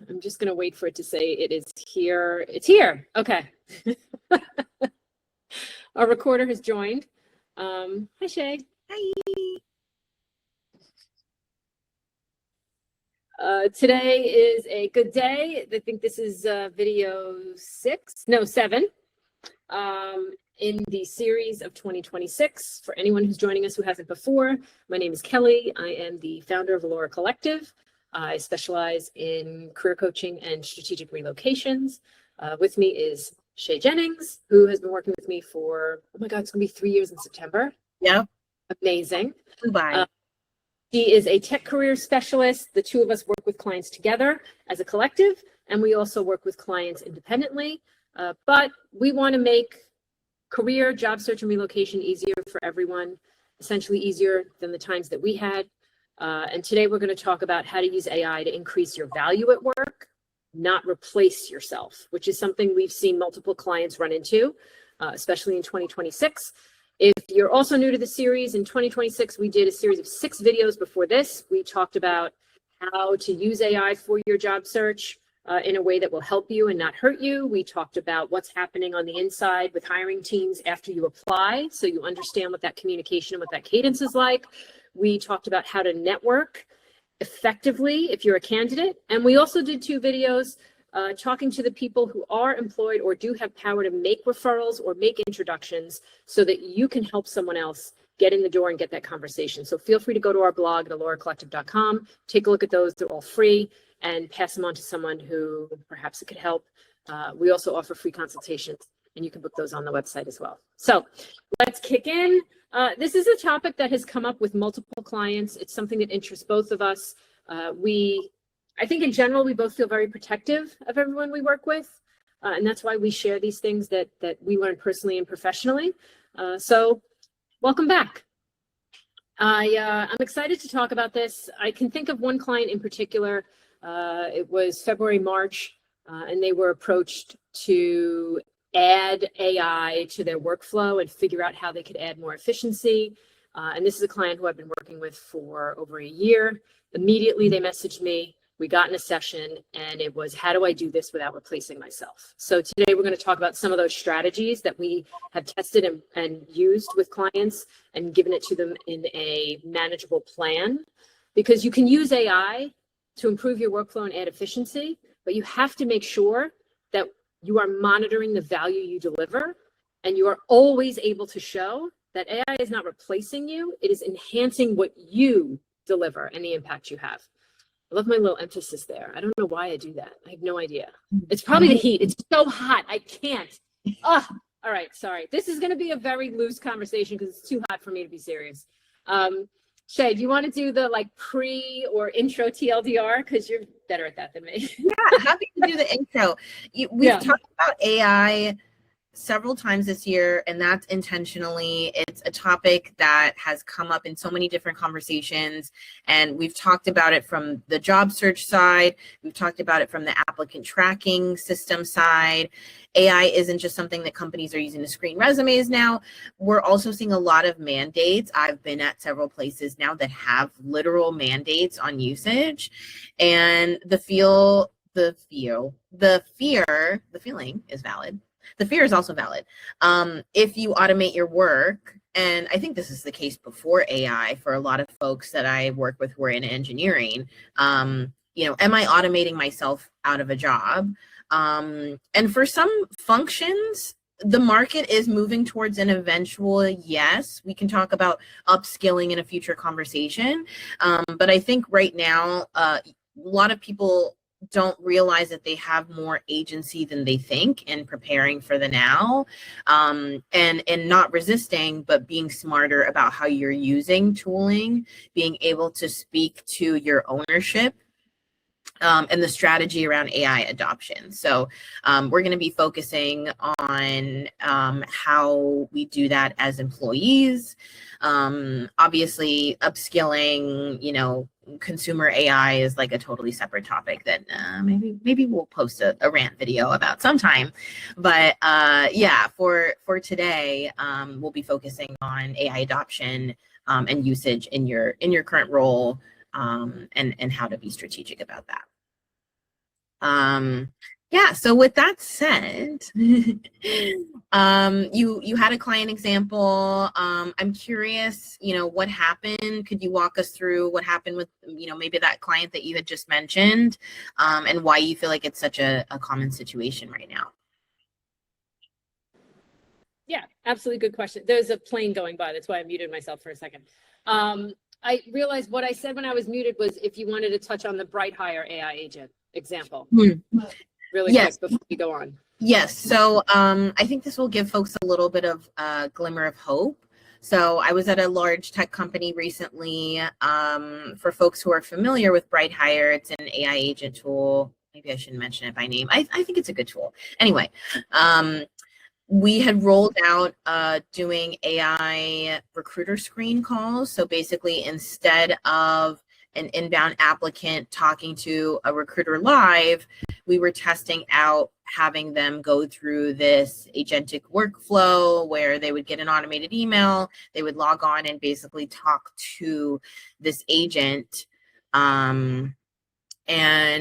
I'm just going to wait for it to say it is here. It's here. Okay. Our recorder has joined. Hi, Shay. Hi. Today is a good day. I think this is video 7 in the series of 2026. For anyone who's joining us who hasn't before, my name is Kelly. I am the founder of Allora Collective. I specialize in career coaching and strategic relocations. With me is Chez Jennings, who has been working with me for, oh my God, it's gonna be 3 years in September. Yeah. Amazing. Bye. She is a tech career specialist. The two of us work with clients together as a collective, and we also work with clients independently. But we want to make career, job search, and relocation easier for everyone, essentially easier than the times that we had. And today we're going to talk about how to use AI to increase your value at work, not replace yourself, which is something we've seen multiple clients run into, especially in 2026. If you're also new to the series, in 2026, we did a series of 6 videos before this. We talked about how to use AI for your job search in a way that will help you and not hurt you. We talked about what's happening on the inside with hiring teams after you apply, so you understand what that communication and what that cadence is like. We talked about how to network effectively if you're a candidate. And we also did 2 videos talking to the people who are employed or do have power to make referrals or make introductions so that you can help someone else get in the door and get that conversation. So feel free to go to our blog at alloracollective.com, take a look at those, they're all free, and pass them on to someone who perhaps it could help. We also offer free consultations, and you can book those on the website as well. So let's kick in. This is a topic that has come up with multiple clients. It's something that interests both of us. I think in general, we both feel very protective of everyone we work with. And that's why we share these things that we learn personally and professionally. So welcome back. I'm excited to talk about this. I can think of one client in particular. It was February, March, and they were approached to add AI to their workflow and figure out how they could add more efficiency. And this is a client who I've been working with for over a year. Immediately, they messaged me. We got in a session, and it was, how do I do this without replacing myself? So today we're going to talk about some of those strategies that we have tested and used with clients and given it to them in a manageable plan. Because you can use AI to improve your workflow and add efficiency, but you have to make sure that you are monitoring the value you deliver, and you are always able to show that AI is not replacing you, it is enhancing what you deliver and the impact you have. I love my little emphasis there. I don't know why I do that. I have no idea. It's probably the heat. It's so hot. I can't. All right. Sorry. This is going to be a very loose conversation because it's too hot for me to be serious. Shay, do you want to do the pre or intro TLDR? Because you're better at that than me. Yeah, happy to do the intro. We've talked about AI several times this year, and that's intentionally. It's a topic that has come up in so many different conversations, and we've talked about it from the job search side. We've talked about it from the applicant tracking system side. AI isn't just something that companies are using to screen resumes now. We're also seeing a lot of mandates. I've been at several places now that have literal mandates on usage, and the feeling is valid. The fear is also valid. If you automate your work, and I think this is the case before AI for a lot of folks that I work with who are in engineering, am I automating myself out of a job? And for some functions, the market is moving towards an eventual yes. We can talk about upskilling in a future conversation. But I think right now, a lot of people don't realize that they have more agency than they think in preparing for the now, and not resisting, but being smarter about how you're using tooling, being able to speak to your ownership, and the strategy around AI adoption. So we're going to be focusing on how we do that as employees. Obviously, upskilling, consumer AI is like a totally separate topic that maybe we'll post a rant video about sometime. But yeah, for today, we'll be focusing on AI adoption and usage in your current role, and how to be strategic about that. Yeah, so with that said, you had a client example. I'm curious, what happened? Could you walk us through what happened with, maybe that client that you had just mentioned, and why you feel like it's such a common situation right now? Yeah, absolutely good question. There's a plane going by. That's why I muted myself for a second. I realized what I said when I was muted was if you wanted to touch on the BrightHire AI agent example. Really Yes. quick before we go on. Yes. So I think this will give folks a little bit of a glimmer of hope. So I was at a large tech company recently. For folks who are familiar with BrightHire, it's an AI agent tool. Maybe I shouldn't mention it by name. I think it's a good tool. Anyway, we had rolled out doing AI recruiter screen calls. So basically, instead of an inbound applicant talking to a recruiter live, we were testing out having them go through this agentic workflow where they would get an automated email, they would log on and basically talk to this agent. And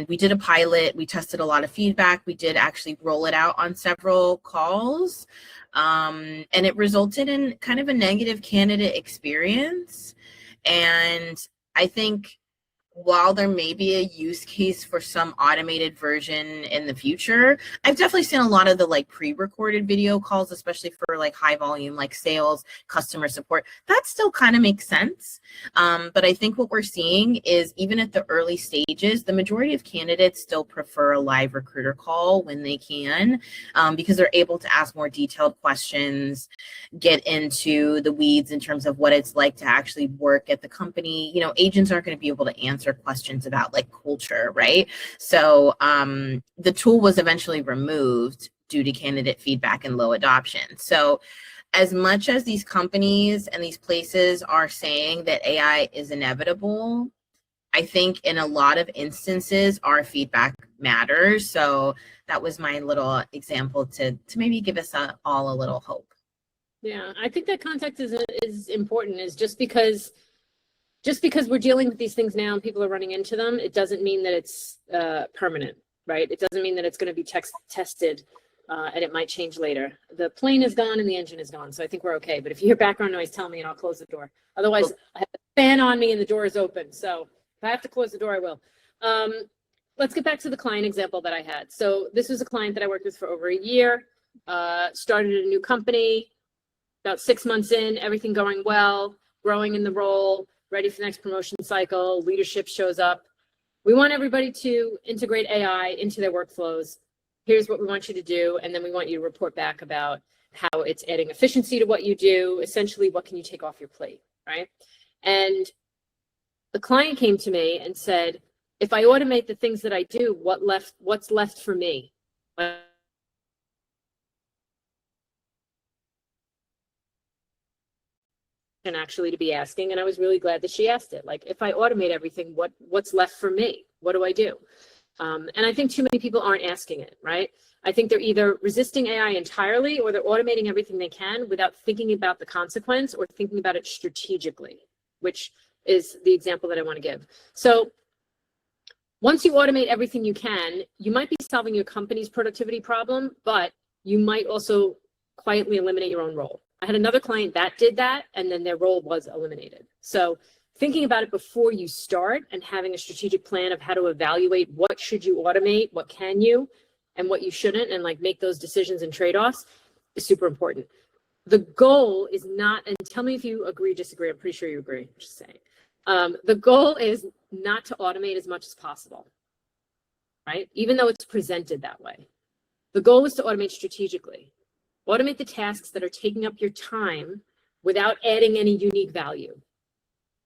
we did a pilot, we tested a lot of feedback, we did actually roll it out on several calls, and it resulted in kind of a negative candidate experience. And I think while there may be a use case for some automated version in the future, I've definitely seen a lot of the pre-recorded video calls, especially for high volume, sales, customer support. That still kind of makes sense. But I think what we're seeing is even at the early stages, the majority of candidates still prefer a live recruiter call when they can, because they're able to ask more detailed questions, get into the weeds in terms of what it's like to actually work at the company. Agents aren't going to be able to answer questions about culture, right? So the tool was eventually removed due to candidate feedback and low adoption. So as much as these companies and these places are saying that AI is inevitable, I think in a lot of instances our feedback matters. So that was my little example to maybe give us all a little hope. Yeah, I think that context is important. Is just because we're dealing with these things now and people are running into them, it doesn't mean that it's permanent, right? It doesn't mean that it's going to be tested and it might change later. The plane is gone and the engine is gone, so I think we're okay. But if you hear background noise, tell me and I'll close the door. Otherwise, I have a fan on me and the door is open. So if I have to close the door, I will. Let's get back to the client example that I had. So this was a client that I worked with for over a year, started a new company, about 6 months in, everything going well, growing in the role, ready for the next promotion cycle, leadership shows up. We want everybody to integrate AI into their workflows. Here's what we want you to do. And then we want you to report back about how it's adding efficiency to what you do. Essentially, what can you take off your plate, right? And the client came to me and said, if I automate the things that I do, what's left for me? And actually to be asking, and I was really glad that she asked it. If I automate everything, what's left for me? What do I do? And I think too many people aren't asking it, right? I think they're either resisting AI entirely or they're automating everything they can without thinking about the consequence or thinking about it strategically, which is the example that I want to give. So once you automate everything you can, you might be solving your company's productivity problem, but you might also quietly eliminate your own role. I had another client that did that, and then their role was eliminated. So thinking about it before you start and having a strategic plan of how to evaluate what should you automate, what can you, and what you shouldn't, and make those decisions and trade-offs is super important. The goal is not, and tell me if you agree, disagree, I'm pretty sure you agree, just saying. The goal is not to automate as much as possible, right? Even though it's presented that way. The goal is to automate strategically. Automate the tasks that are taking up your time without adding any unique value,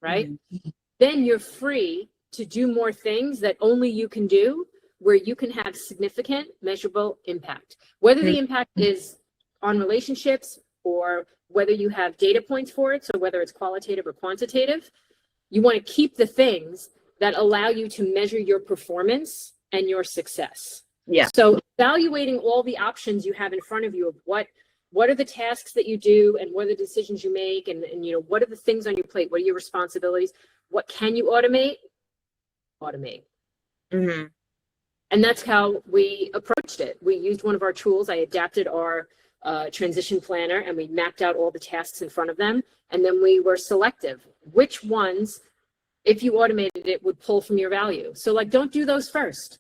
right? Mm-hmm. Then you're free to do more things that only you can do, where you can have significant, measurable impact. Whether the impact is on relationships or whether you have data points for it, so whether it's qualitative or quantitative, you want to keep the things that allow you to measure your performance and your success. Yeah. So evaluating all the options you have in front of you of what are the tasks that you do and what are the decisions you make and what are the things on your plate? What are your responsibilities? What can you automate? Automate. Mm-hmm. And that's how we approached it. We used one of our tools. I adapted our transition planner and we mapped out all the tasks in front of them. And then we were selective. Which ones, if you automated it, would pull from your value? So like, don't do those first.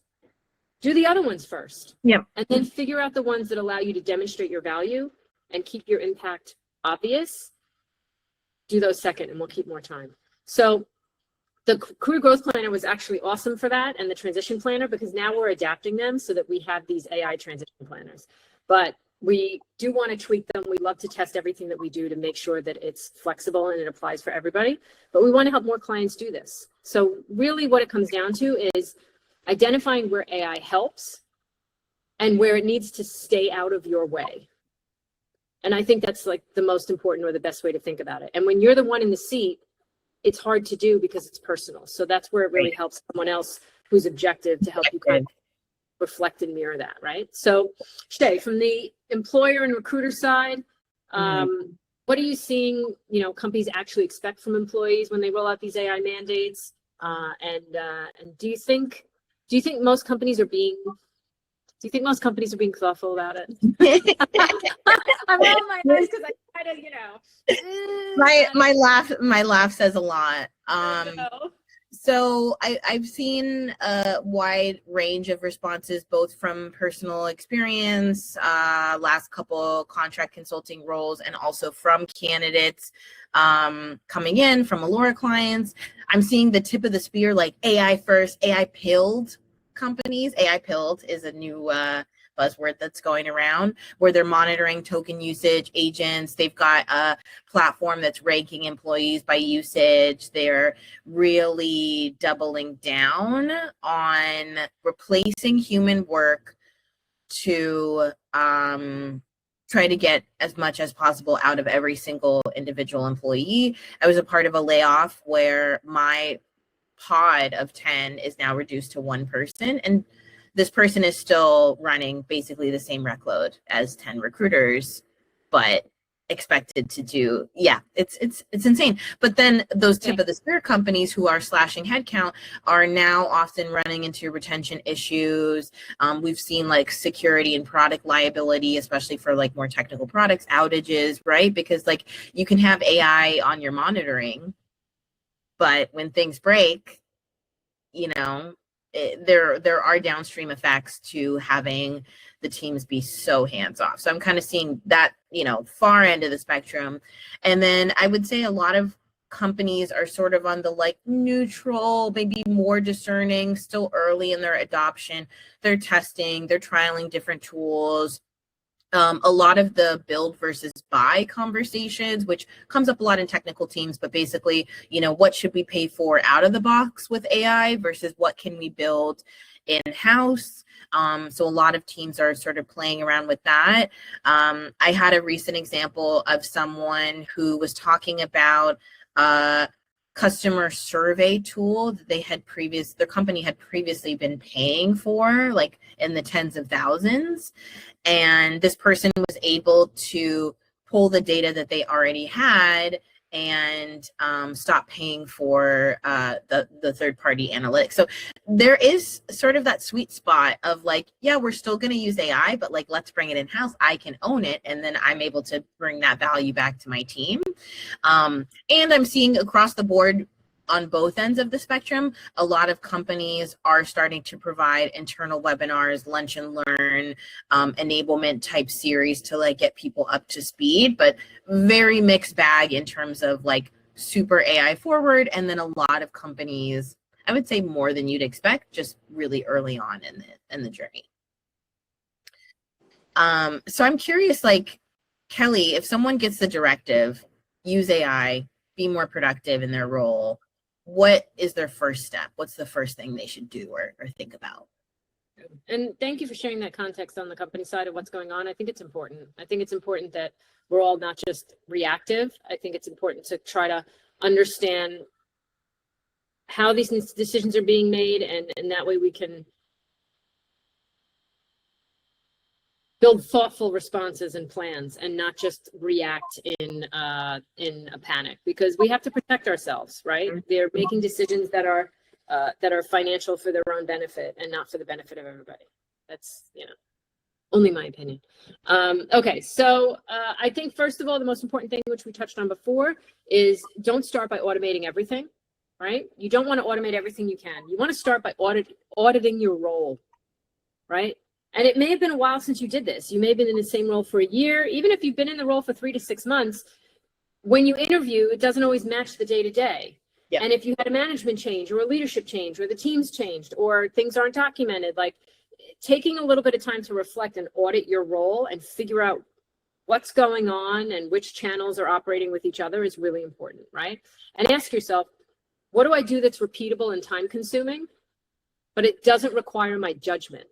Do the other ones first. Yep. And then figure out the ones that allow you to demonstrate your value and keep your impact obvious. Do those second and we'll keep more time. So the career growth planner was actually awesome for that, and the transition planner, because now we're adapting them so that we have these AI transition planners. But we do want to tweak them. We love to test everything that we do to make sure that it's flexible and it applies for everybody. But we want to help more clients do this. So really what it comes down to is identifying where AI helps and where it needs to stay out of your way. And I think that's like the most important or the best way to think about it. And when you're the one in the seat, it's hard to do because it's personal. So that's where it really helps someone else who's objective to help you kind of reflect and mirror that, right? So Shay, from the employer and recruiter side, what are you seeing, companies actually expect from employees when they roll out these AI mandates? And do you think most companies are being thoughtful about it? I'm rolling my eyes because I kind of, my laugh says a lot. So I've seen a wide range of responses, both from personal experience, last couple contract consulting roles, and also from candidates coming in from Allora clients. I'm seeing the tip of the spear, like AI first, AI pilled companies. AI pilled is a new buzzword that's going around, where they're monitoring token usage, agents. They've got a platform that's ranking employees by usage. They're really doubling down on replacing human work to try to get as much as possible out of every single individual employee. I was a part of a layoff where my pod of 10 is now reduced to one person, and this person is still running basically the same rec load as 10 recruiters, but expected to do, it's insane. But then those tip of the spear companies who are slashing headcount are now often running into retention issues. We've seen like security and product liability, especially for like more technical products, outages, right? Because like you can have AI on your monitoring, but when things break, there are downstream effects to having the teams be so hands off. So I'm kind of seeing that, far end of the spectrum. And then I would say a lot of companies are sort of on the like neutral, maybe more discerning, still early in their adoption. They're testing, they're trialing different tools. A lot of the build versus buy conversations, which comes up a lot in technical teams, but basically, what should we pay for out of the box with AI versus what can we build in-house? So a lot of teams are sort of playing around with that. I had a recent example of someone who was talking about customer survey tool that their company had previously been paying for, like in the tens of thousands. And this person was able to pull the data that they already had and stop paying for the third-party analytics. So there is sort of that sweet spot of like, we're still going to use AI, but like, let's bring it in-house. I can own it, and then I'm able to bring that value back to my team. And I'm seeing across the board on both ends of the spectrum, a lot of companies are starting to provide internal webinars, lunch and learn, enablement type series to like get people up to speed, but very mixed bag in terms of like super AI forward. And then a lot of companies, I would say more than you'd expect, just really early on in the journey. So I'm curious, like, Kelly, if someone gets the directive, use AI, be more productive in their role, what is their first step? What's the first thing they should do or think about? And thank you for sharing that context on the company side of what's going on. I think it's important. I think it's important that we're all not just reactive. I think it's important to try to understand how these decisions are being made, and that way we can build thoughtful responses and plans and not just react in a panic, because we have to protect ourselves, right? They're making decisions that are that are financial for their own benefit and not for the benefit of everybody. That's, only my opinion. Okay, so I think first of all, the most important thing, which we touched on before, is don't start by automating everything, right? You don't want to automate everything you can. You want to start by auditing your role, right? And it may have been a while since you did this. You may have been in the same role for a year. Even if you've been in the role for 3 to 6 months, when you interview, it doesn't always match the day to day. Yeah. And if you had a management change or a leadership change or the team's changed or things aren't documented, like taking a little bit of time to reflect and audit your role and figure out what's going on and which channels are operating with each other is really important, right? And ask yourself, what do I do that's repeatable and time consuming, but it doesn't require my judgment?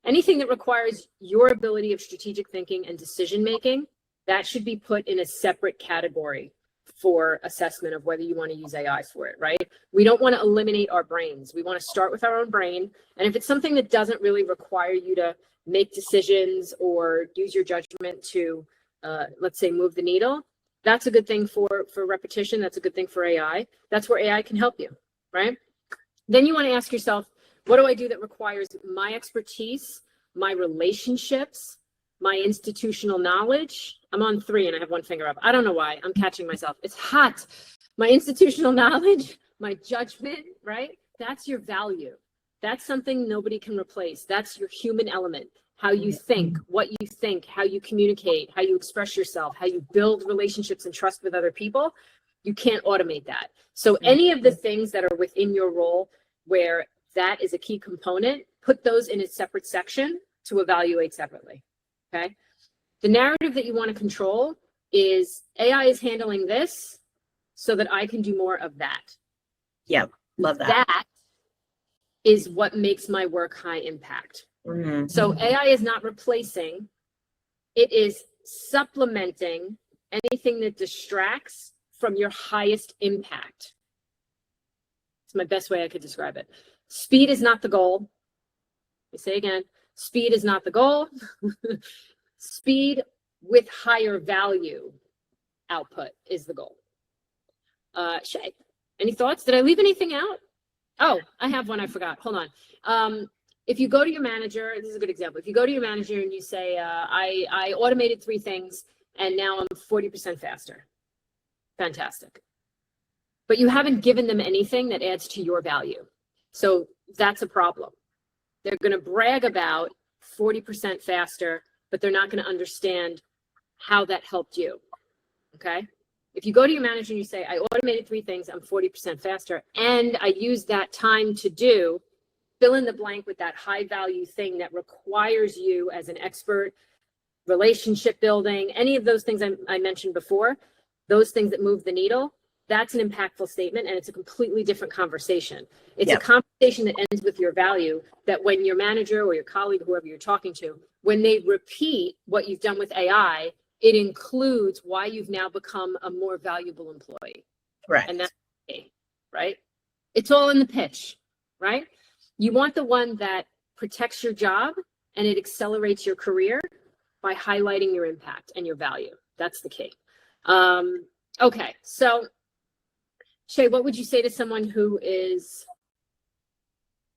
Anything that requires your ability of strategic thinking and decision making, that should be put in a separate category for assessment of whether you want to use AI for it, right? We don't want to eliminate our brains. We want to start with our own brain. And if it's something that doesn't really require you to make decisions or use your judgment to, let's say, move the needle, that's a good thing for repetition. That's a good thing for AI. That's where AI can help you, right? Then you want to ask yourself, what do I do that requires my expertise, my relationships, my institutional knowledge? I'm on 3 and I have 1 finger up. I don't know why. I'm catching myself. It's hot. My institutional knowledge, my judgment, right? That's your value. That's something nobody can replace. That's your human element. How you think, what you think, how you communicate, how you express yourself, how you build relationships and trust with other people. You can't automate that. So any of the things that are within your role where that is a key component, put those in a separate section to evaluate separately, okay? The narrative that you want to control is AI is handling this so that I can do more of that. Yeah, love that. That is what makes my work high impact. Mm-hmm. So AI is not replacing, it is supplementing anything that distracts from your highest impact. It's my best way I could describe it. Speed is not the goal. I say again, speed is not the goal. Speed with higher value output is the goal. Shay, any thoughts? Did I leave anything out? Oh, I have one I forgot. Hold on. If you go to your manager, this is a good example. If you go to your manager and you say, I automated 3 things and now I'm 40% faster. Fantastic. But you haven't given them anything that adds to your value. So that's a problem. They're going to brag about 40% faster, but they're not going to understand how that helped you. Okay. If you go to your manager and you say, I automated 3 things, I'm 40% faster, and I used that time to do, fill in the blank with that high value thing that requires you as an expert, relationship building, any of those things I mentioned before, those things that move the needle, that's an impactful statement, and it's a completely different conversation. It's a conversation that ends with your value, that when your manager or your colleague, whoever you're talking to, when they repeat what you've done with AI, it includes why you've now become a more valuable employee. Right. And that's okay, right? It's all in the pitch, right? You want the one that protects your job and it accelerates your career by highlighting your impact and your value. That's the key. Okay, so Shay, what would you say to someone who is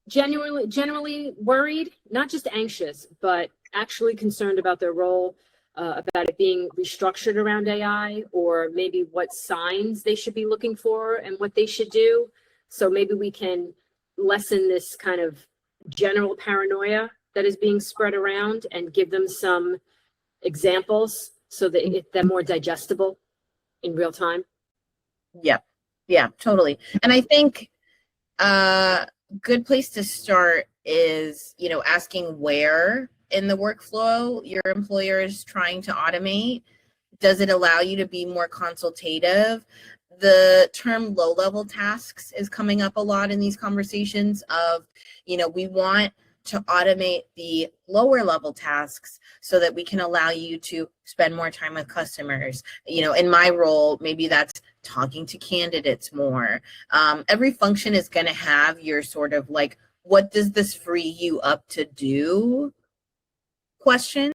generally worried, not just anxious, but actually concerned about their role, about it being restructured around AI, or maybe what signs they should be looking for and what they should do? So maybe we can lessen this kind of general paranoia that is being spread around and give them some examples so that they're more digestible in real time. Yeah, totally. And I think a good place to start is, asking where in the workflow your employer is trying to automate. Does it allow you to be more consultative? The term low-level tasks is coming up a lot in these conversations of, we want to automate the lower level tasks so that we can allow you to spend more time with customers. In my role, maybe that's talking to candidates more. Every function is going to have your sort of like, what does this free you up to do question.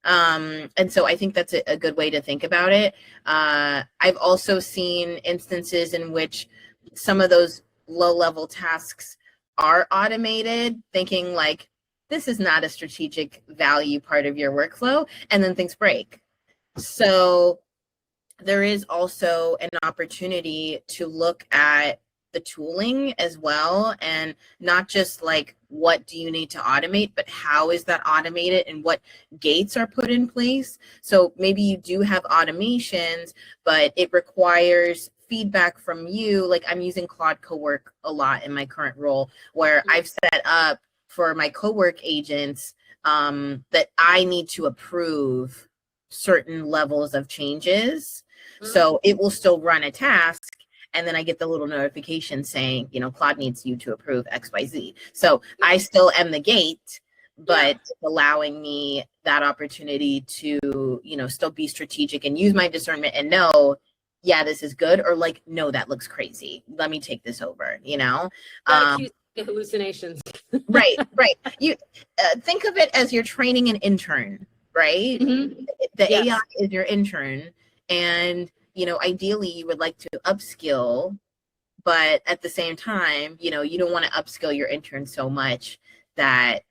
And so I think that's a good way to think about it. I've also seen instances in which some of those low-level tasks are automated, thinking like, this is not a strategic value part of your workflow, and then things break. So there is also an opportunity to look at the tooling as well, and not just like, what do you need to automate, but how is that automated and what gates are put in place. So maybe you do have automations, but it requires feedback from you. Like, I'm using Claude Cowork a lot in my current role, where I've set up for my cowork agents that I need to approve certain levels of changes. So it will still run a task, and then I get the little notification saying, Claude needs you to approve XYZ. So I still am the gate, but allowing me that opportunity to, still be strategic and use my discernment and know, yeah, this is good, or like, no, that looks crazy. Let me take this over, hallucinations. Right. You think of it as you're training an intern, right? Mm-hmm. The AI is your intern, and ideally you would like to upskill, but at the same time, you don't want to upskill your intern so much that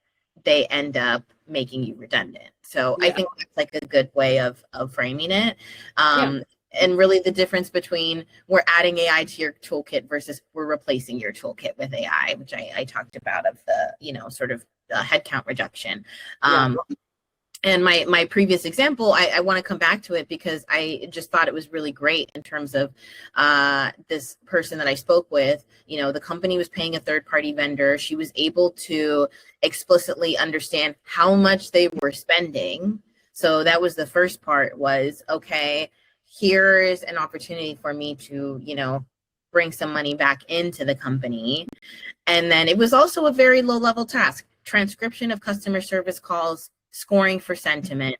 they end up making you redundant. So I think that's like a good way of framing it. And really the difference between we're adding AI to your toolkit versus we're replacing your toolkit with AI, which I talked about, of the, sort of headcount reduction. And my previous example, I want to come back to it because I just thought it was really great in terms of this person that I spoke with. The company was paying a third-party vendor. She was able to explicitly understand how much they were spending. So that was the first part, was, okay, here's an opportunity for me to, bring some money back into the company. And then it was also a very low-level task: transcription of customer service calls, scoring for sentiment.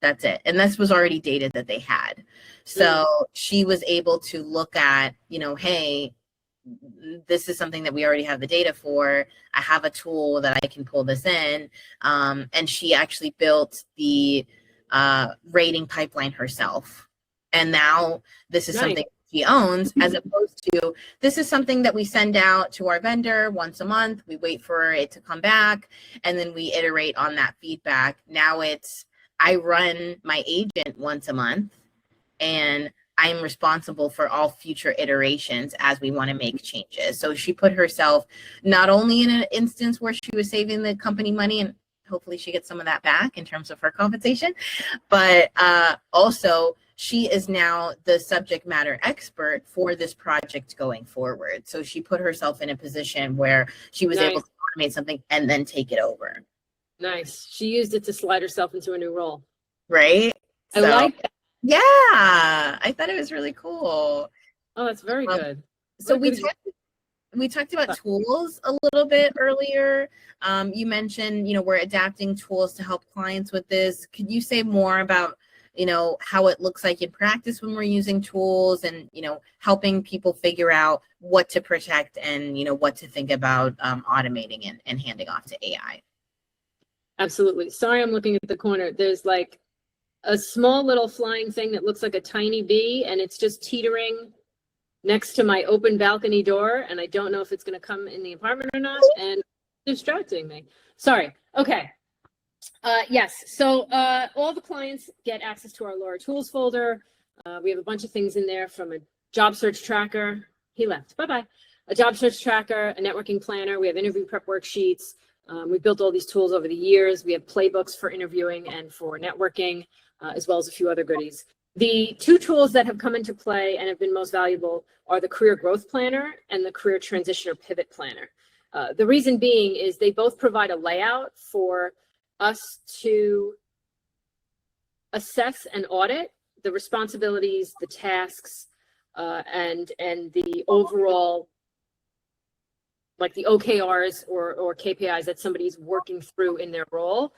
That's it. And this was already data that they had. So she was able to look at, hey, this is something that we already have the data for. I have a tool that I can pull this in. And she actually built the rating pipeline herself. And now this is something she owns, as opposed to, this is something that we send out to our vendor once a month. We wait for it to come back, and then we iterate on that feedback. Now it's, I run my agent once a month, and I'm responsible for all future iterations as we want to make changes. So she put herself not only in an instance where she was saving the company money, and hopefully she gets some of that back in terms of her compensation, but also she is now the subject matter expert for this project going forward. So she put herself in a position where she was able to automate something and then take it over. Nice. She used it to slide herself into a new role. Right? I like that. Yeah, I thought it was really cool. Oh, that's very good. So we talked about tools a little bit earlier. You mentioned, we're adapting tools to help clients with this. Could you say more about, how it looks like in practice when we're using tools, and, helping people figure out what to protect and, what to think about automating and handing off to AI? Absolutely. Sorry, I'm looking at the corner. There's like a small little flying thing that looks like a tiny bee, and it's just teetering next to my open balcony door, and I don't know if it's going to come in the apartment or not, and distracting me. Sorry. Okay. Yes. So all the clients get access to our Allora tools folder. We have a bunch of things in there, from a job search tracker. He left. Bye-bye. A job search tracker, a networking planner. We have interview prep worksheets. We built all these tools over the years. We have playbooks for interviewing and for networking, as well as a few other goodies. The two tools that have come into play and have been most valuable are the Career Growth Planner and the Career Transition or Pivot Planner. The reason being is they both provide a layout for us to assess and audit the responsibilities, the tasks, and the overall, like the OKRs or KPIs that somebody's working through in their role.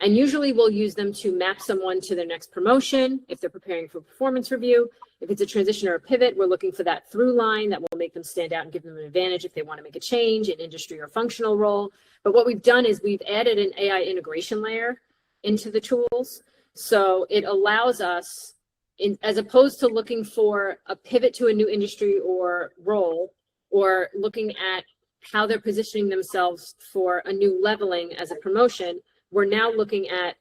And usually we'll use them to map someone to their next promotion if they're preparing for performance review. If it's a transition or a pivot, we're looking for that through line that will make them stand out and give them an advantage if they want to make a change in industry or functional role. But what we've done is we've added an AI integration layer into the tools. So it allows us, as opposed to looking for a pivot to a new industry or role, or looking at how they're positioning themselves for a new leveling as a promotion, we're now looking at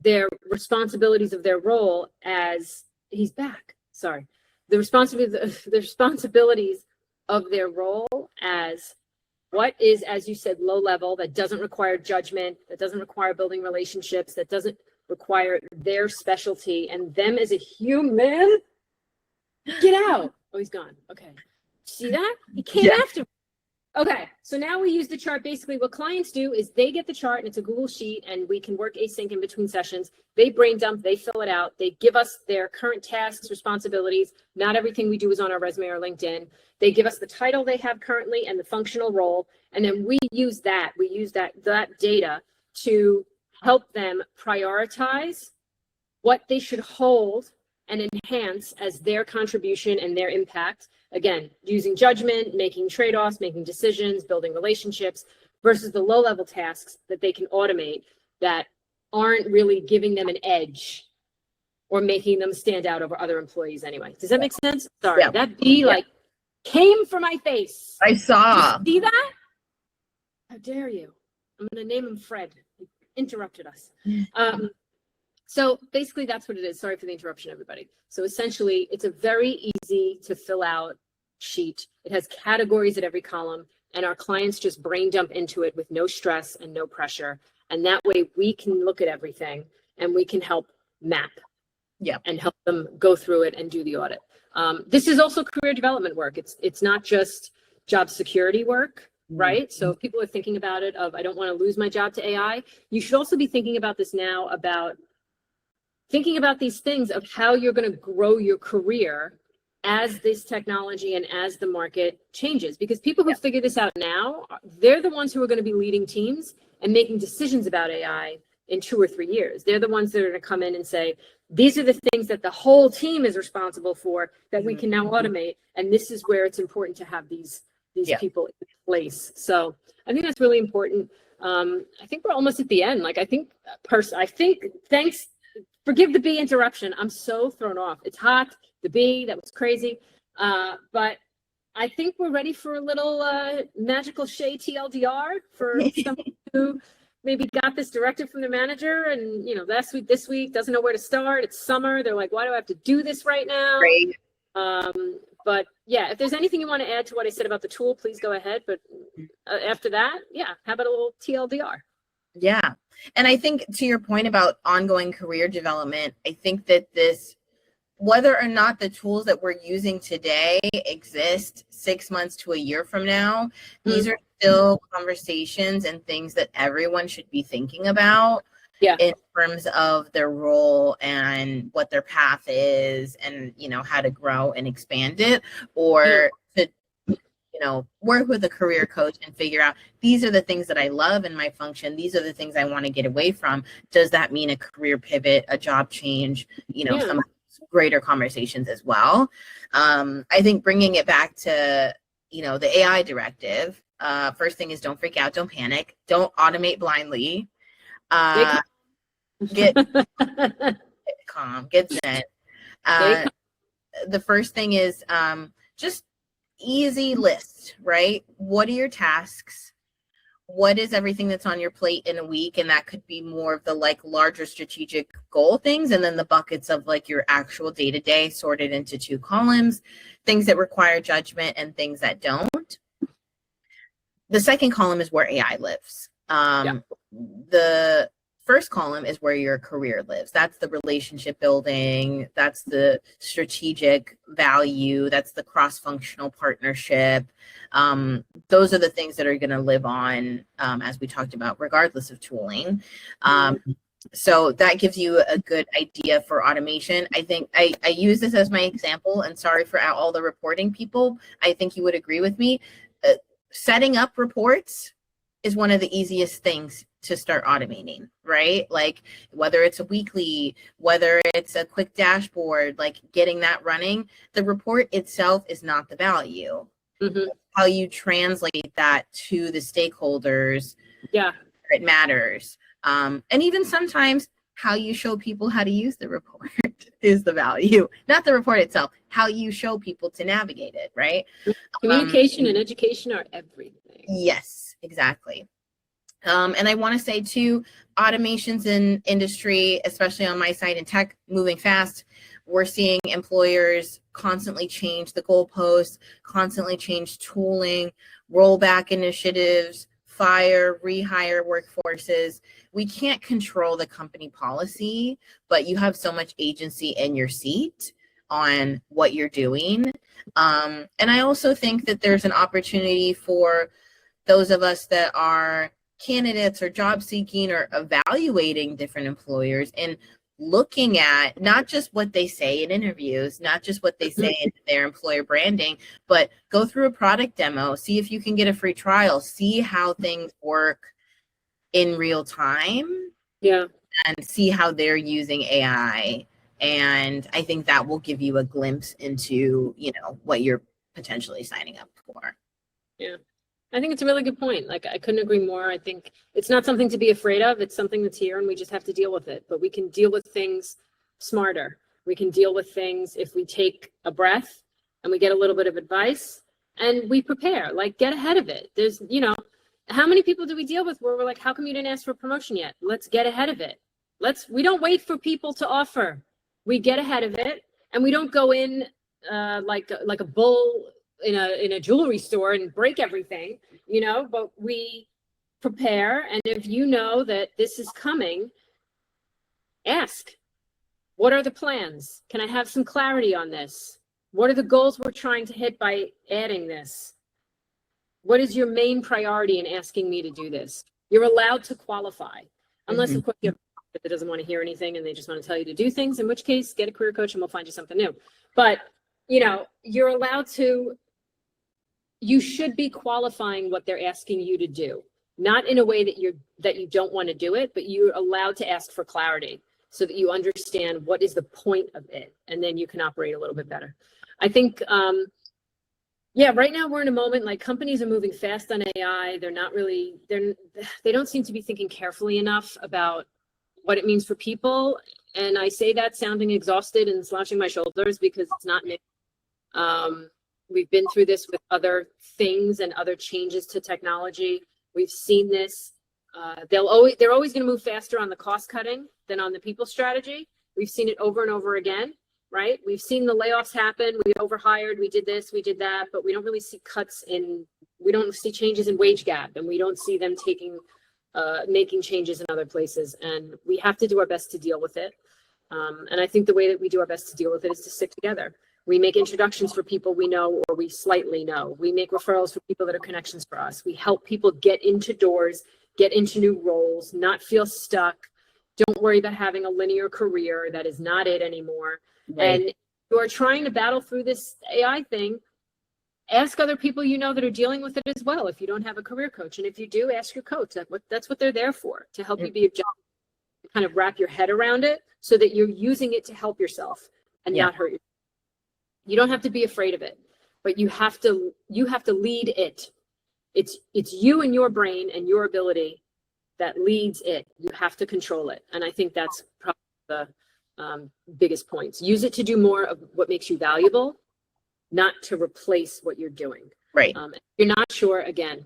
their responsibilities of their role as he's back. Sorry. The responsibilities of their role as what is, as you said, low level, that doesn't require judgment, that doesn't require building relationships, that doesn't require their specialty and them as a human. Get out. Oh, he's gone. Okay. See that? He came after me. Okay, so now we use the chart. Basically, what clients do is they get the chart and it's a Google sheet and we can work async in between sessions. They brain dump, they fill it out. They give us their current tasks, responsibilities. Not everything we do is on our resume or LinkedIn. They give us the title they have currently and the functional role. And then we use that data to help them prioritize what they should hold and enhance as their contribution and their impact. Again, using judgment, making trade-offs, making decisions, building relationships, versus the low-level tasks that they can automate that aren't really giving them an edge or making them stand out over other employees anyway. Does that make sense? Sorry, that bee came for my face. I saw. Did you see that? How dare you? I'm going to name him Fred. He interrupted us. So basically that's what it is. Sorry for the interruption, everybody. So essentially it's a very easy to fill out sheet. It has categories at every column and our clients just brain dump into it with no stress and no pressure. And that way we can look at everything and we can help map and help them go through it and do the audit. This is also career development work. It's not just job security work, right? So if people are thinking about it of, I don't want to lose my job to AI, you should also be thinking about this now, about thinking about these things of how you're going to grow your career as this technology and as the market changes. Because people who figure this out now, they're the ones who are going to be leading teams and making decisions about AI in 2 or 3 years. They're the ones that are going to come in and say, these are the things that the whole team is responsible for that we can now automate. And this is where it's important to have these people in place. So I think that's really important. I think we're almost at the end. Like, I think thanks. Forgive the bee interruption. I'm so thrown off. It's hot. The bee, that was crazy. But I think we're ready for a little magical Chez TLDR for someone who maybe got this directive from the manager and, this week, doesn't know where to start. It's summer. They're like, why do I have to do this right now? Right. But yeah, if there's anything you want to add to what I said about the tool, please go ahead. But after that, how about a little TLDR? Yeah. And I think to your point about ongoing career development, I think that whether or not the tools that we're using today exist 6 months to a year from now, these are still conversations and things that everyone should be thinking about in terms of their role and what their path is and, how to grow and expand it, or to work with a career coach and figure out, these are the things that I love in my function. These are the things I want to get away from. Does that mean a career pivot, a job change, some greater conversations as well? I think bringing it back to, the AI directive, first thing is don't freak out, don't panic, don't automate blindly, get calm, get zen. The first thing is just easy list, right? What are your tasks? What is everything that's on your plate in a week? And that could be more of the larger strategic goal things. And then the buckets of your actual day-to-day sorted into 2 columns, things that require judgment and things that don't. The second column is where AI lives. The first column is where your career lives. That's the relationship building. That's the strategic value. That's the cross-functional partnership. Those are the things that are going to live on, as we talked about, regardless of tooling. So that gives you a good idea for automation. I think I use this as my example, and sorry for all the reporting people. I think you would agree with me. Setting up reports is one of the easiest things to start automating, right? Whether it's a weekly, whether it's a quick dashboard, getting that running, the report itself is not the value. How you translate that to the stakeholders, it matters. And even sometimes how you show people how to use the report is the value, not the report itself, how you show people to navigate it, right? Communication and education are everything. Yes, exactly. And I want to say too, automations in industry, especially on my side in tech, moving fast. We're seeing employers constantly change the goalposts, constantly change tooling, rollback initiatives, fire, rehire workforces. We can't control the company policy, but you have so much agency in your seat on what you're doing. And I also think that there's an opportunity for those of us that are candidates or job seeking or evaluating different employers and looking at not just what they say in interviews, not just what they say in their employer branding, but go through a product demo, see if you can get a free trial, see how things work in real time. Yeah. And see how they're using AI. And I think that will give you a glimpse into, you know, what you're potentially signing up for. Yeah. I think it's a really good point. Like, I couldn't agree more. I think it's not something to be afraid of. It's something that's here and we just have to deal with it. But we can deal with things smarter. We can deal with things if we take a breath and we get a little bit of advice and we prepare, like, get ahead of it. There's, you know, how many people do we deal with where we're like, how come you didn't ask for a promotion yet? Let's get ahead of it. We don't wait for people to offer. We get ahead of it and we don't go in like a bull in a jewelry store and break everything, you know, but we prepare. And if you know that this is coming, ask, what are the plans? Can I have some clarity on this? What are the goals we're trying to hit by adding this? What is your main priority in asking me to do this? You're allowed to qualify, unless of course you have a that doesn't want to hear anything and they just want to tell you to do things, in which case get a career coach and we'll find you something new. But, you know, you're allowed to, you should be qualifying what they're asking you to do, not in a way that you don't want to do it, but you're allowed to ask for clarity so that you understand what is the point of it, and then you can operate a little bit better. I think, yeah, right now we're in a moment like companies are moving fast on AI. They're not really, they don't seem to be thinking carefully enough about what it means for people. And I say that sounding exhausted and slouching my shoulders because it's not me. We've been through this with other things and other changes to technology. We've seen this. They're always going to move faster on the cost cutting than on the people strategy. We've seen it over and over again, right? We've seen the layoffs happen. We overhired, we did this, we did that, but we don't really see we don't see changes in wage gap, and we don't see them making changes in other places. And we have to do our best to deal with it. And I think the way that we do our best to deal with it is to stick together. We make introductions for people we know or we slightly know. We make referrals for people that are connections for us. We help people get into doors, get into new roles, not feel stuck. Don't worry about having a linear career. That is not it anymore. Right. And you are trying to battle through this AI thing. Ask other people you know that are dealing with it as well. If you don't have a career coach, and if you do, ask your coach. That's what they're there for, to help you be objective, kind of wrap your head around it so that you're using it to help yourself and not hurt yourself. You don't have to be afraid of it, but you have to lead it. It's you and your brain and your ability that leads it. You have to control it. And I think that's probably the biggest points. Use it to do more of what makes you valuable, not to replace what you're doing. Right. If you're not sure, again,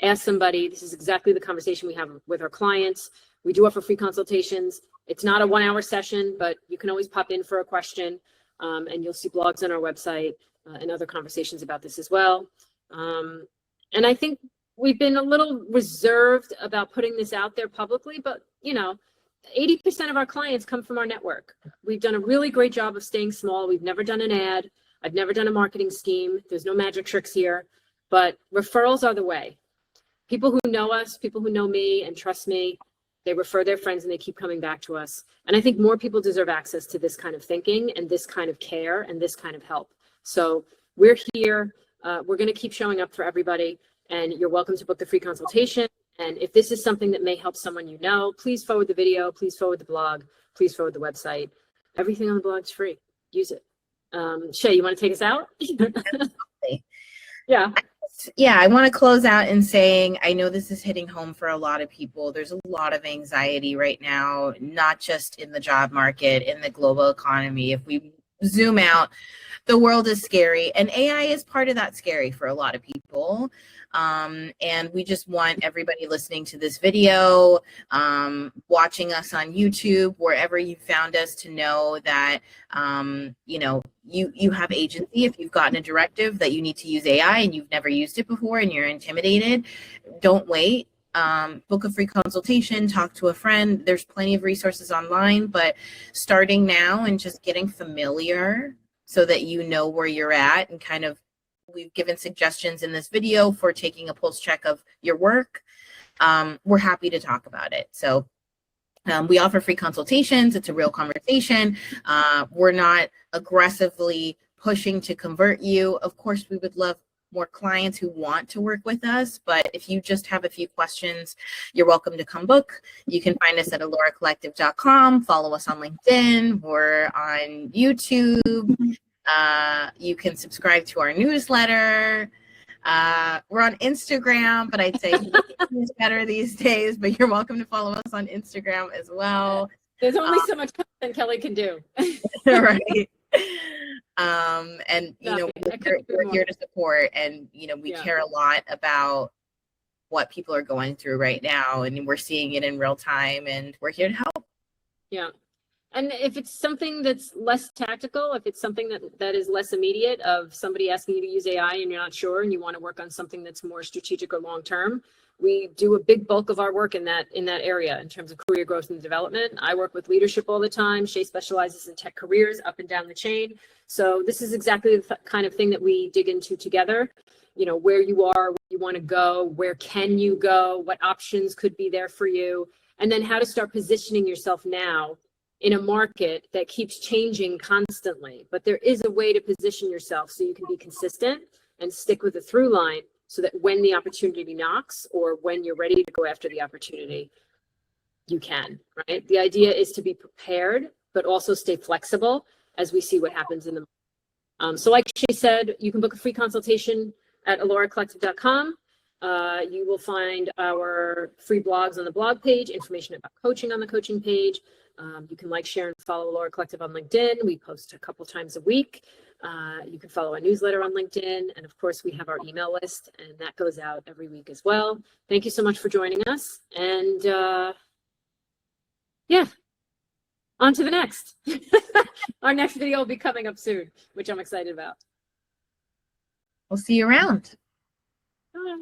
ask somebody. This is exactly the conversation we have with our clients. We do offer free consultations. It's not a 1-hour session, but you can always pop in for a question. And you'll see blogs on our website and other conversations about this as well. And I think we've been a little reserved about putting this out there publicly, but you know, 80% of our clients come from our network. We've done a really great job of staying small. We've never done an ad. I've never done a marketing scheme. There's no magic tricks here, but referrals are the way. People who know us, people who know me and trust me, they refer their friends and they keep coming back to us. And I think more people deserve access to this kind of thinking and this kind of care and this kind of help. So we're here. We're going to keep showing up for everybody, and you're welcome to book the free consultation. And if this is something that may help someone you know, please forward the video, please forward the blog, please forward the website. Everything on the blog is free. Use it. Shay, you want to take us out? Absolutely. Yeah. yeah, I want to close out in saying, I know this is hitting home for a lot of people. There's a lot of anxiety right now, not just in the job market, in the global economy. If we zoom out, the world is scary, and AI is part of that scary for a lot of people. And we just want everybody listening to this video, watching us on YouTube, wherever you found us, to know that, you know, you have agency. If you've gotten a directive that you need to use AI and you've never used it before and you're intimidated, don't wait. Book a free consultation, talk to a friend. There's plenty of resources online, but starting now and just getting familiar so that you know where you're at, and kind of, we've given suggestions in this video for taking a pulse check of your work. We're happy to talk about it. So we offer free consultations. It's a real conversation. We're not aggressively pushing to convert you. Of course, we would love more clients who want to work with us, but if you just have a few questions, you're welcome to come book. You can find us at alloracollective.com, follow us on LinkedIn, we're on YouTube. You can subscribe to our newsletter. We're on Instagram, but I'd say it's better these days, but you're welcome to follow us on Instagram as well. There's only so much content Kelly can do. Right. And you know, we're here to support, and you know, we care a lot about what people are going through right now, and we're seeing it in real time, and we're here to help. Yeah. And if it's something that's less tactical, if it's something that is less immediate, of somebody asking you to use AI and you're not sure and you want to work on something that's more strategic or long term, we do a big bulk of our work in that area in terms of career growth and development. I work with leadership all the time. Shay specializes in tech careers up and down the chain. So this is exactly the kind of thing that we dig into together. You know, where you are, where you want to go, where can you go, what options could be there for you, and then how to start positioning yourself now in a market that keeps changing constantly. But there is a way to position yourself so you can be consistent and stick with the through line, so that when the opportunity knocks, or when you're ready to go after the opportunity, you can, right? The idea is to be prepared, but also stay flexible as we see what happens in the market. So like she said, you can book a free consultation at alloracollective.com. You will find our free blogs on the blog page, information about coaching on the coaching page. You can like, share, and follow Allora Collective on LinkedIn. We post a couple times a week. You can follow our newsletter on LinkedIn. And of course, we have our email list, and that goes out every week as well. Thank you so much for joining us. And yeah, on to the next. Our next video will be coming up soon, which I'm excited about. We'll see you around. Bye.